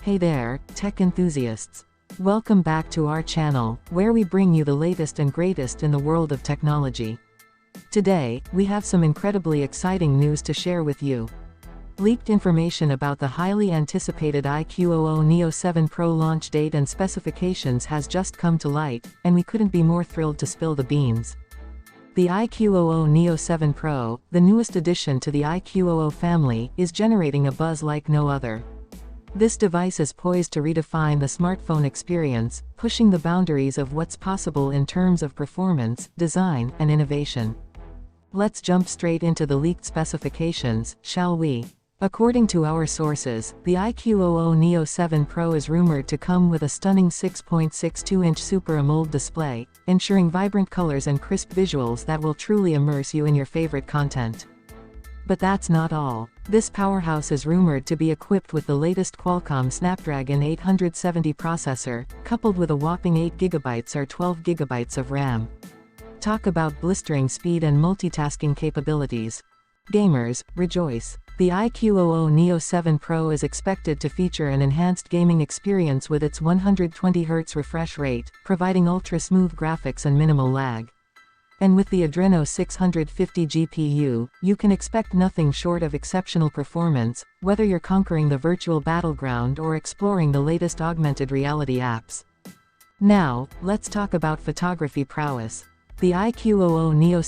Hey there, tech enthusiasts. Welcome back to our channel, where we bring you the latest and greatest in the world of technology. Today, we have some incredibly exciting news to share with you. Leaked information about the highly anticipated Iqoo Neo 7 Pro launch date and specifications has just come to light, and we couldn't be more thrilled to spill the beans. The Iqoo Neo 7 Pro, the newest addition to the Iqoo family, is generating a buzz like no other. This device is poised to redefine the smartphone experience, pushing the boundaries of what's possible in terms of performance, design, and innovation. Let's jump straight into the leaked specifications, shall we? According to our sources, the Iqoo Neo 7 Pro is rumored to come with a stunning 6.62-inch Super AMOLED display, ensuring vibrant colors and crisp visuals that will truly immerse you in your favorite content. But that's not all. This powerhouse is rumored to be equipped with the latest Qualcomm Snapdragon 870 processor, coupled with a whopping 8GB or 12GB of RAM. Talk about blistering speed and multitasking capabilities. Gamers, rejoice! The Iqoo Neo 7 Pro is expected to feature an enhanced gaming experience with its 120Hz refresh rate, providing ultra-smooth graphics and minimal lag. And with the Adreno 650 GPU, you can expect nothing short of exceptional performance, whether you're conquering the virtual battleground or exploring the latest augmented reality apps. Now, let's talk about photography prowess. The Iqoo Neo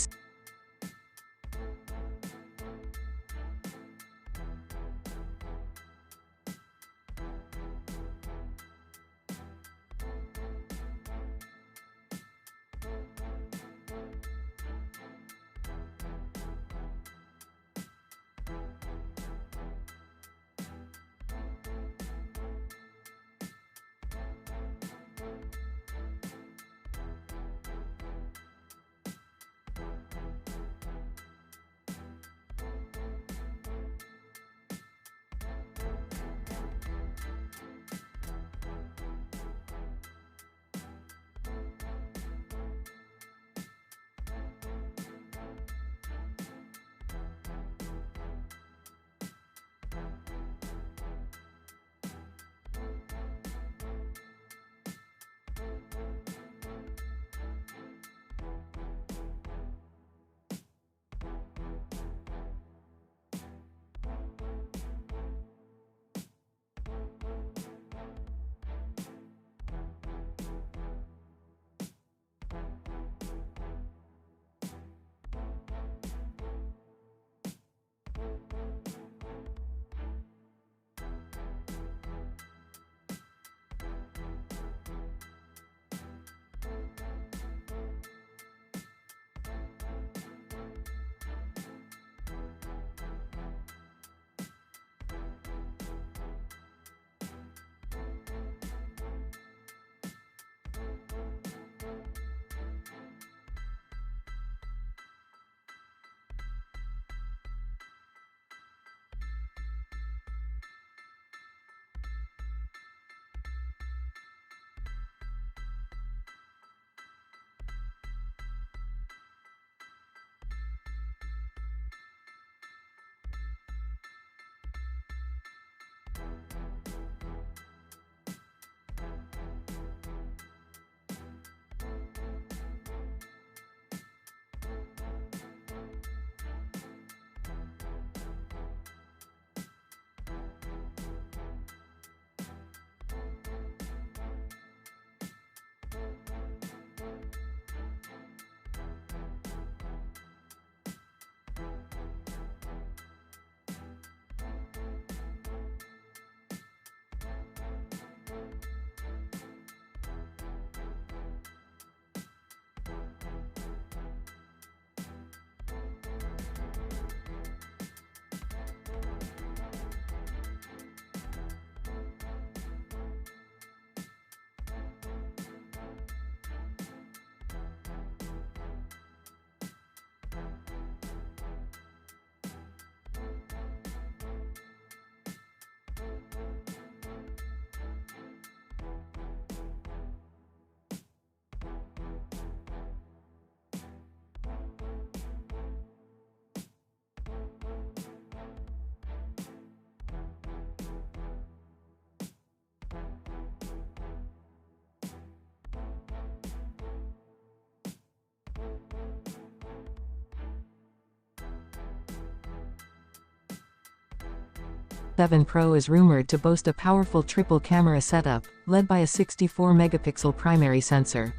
7 Pro is rumored to boast a powerful triple camera setup, led by a 64-megapixel primary sensor.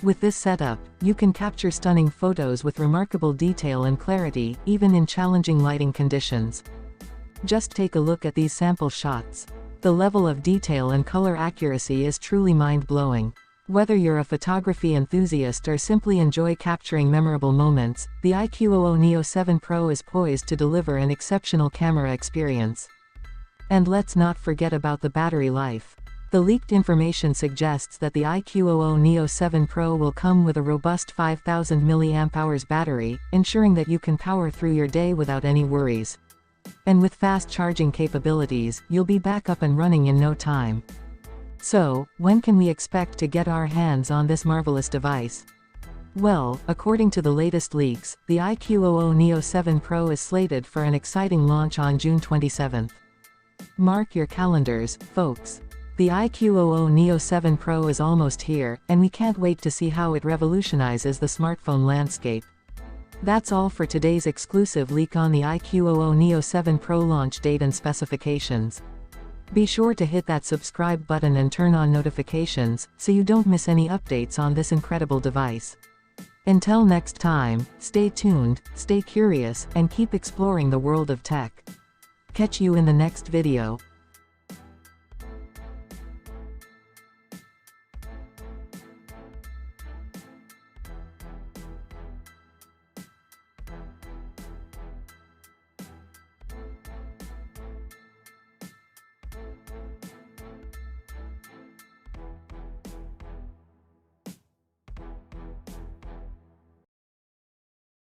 With this setup, you can capture stunning photos with remarkable detail and clarity, even in challenging lighting conditions. Just take a look at these sample shots. The level of detail and color accuracy is truly mind-blowing. Whether you're a photography enthusiast or simply enjoy capturing memorable moments, the Iqoo Neo 7 Pro is poised to deliver an exceptional camera experience. And let's not forget about the battery life. The leaked information suggests that the Iqoo Neo 7 Pro will come with a robust 5000 mAh battery, ensuring that you can power through your day without any worries. And with fast charging capabilities, you'll be back up and running in no time. So, when can we expect to get our hands on this marvelous device? Well, according to the latest leaks, the Iqoo Neo 7 Pro is slated for an exciting launch on June 27th. Mark your calendars, folks. The Iqoo Neo 7 Pro is almost here, and we can't wait to see how it revolutionizes the smartphone landscape. That's all for today's exclusive leak on the Iqoo Neo 7 Pro launch date and specifications. Be sure to hit that subscribe button and turn on notifications, so you don't miss any updates on this incredible device. Until next time, stay tuned, stay curious, and keep exploring the world of tech. Catch you in the next video.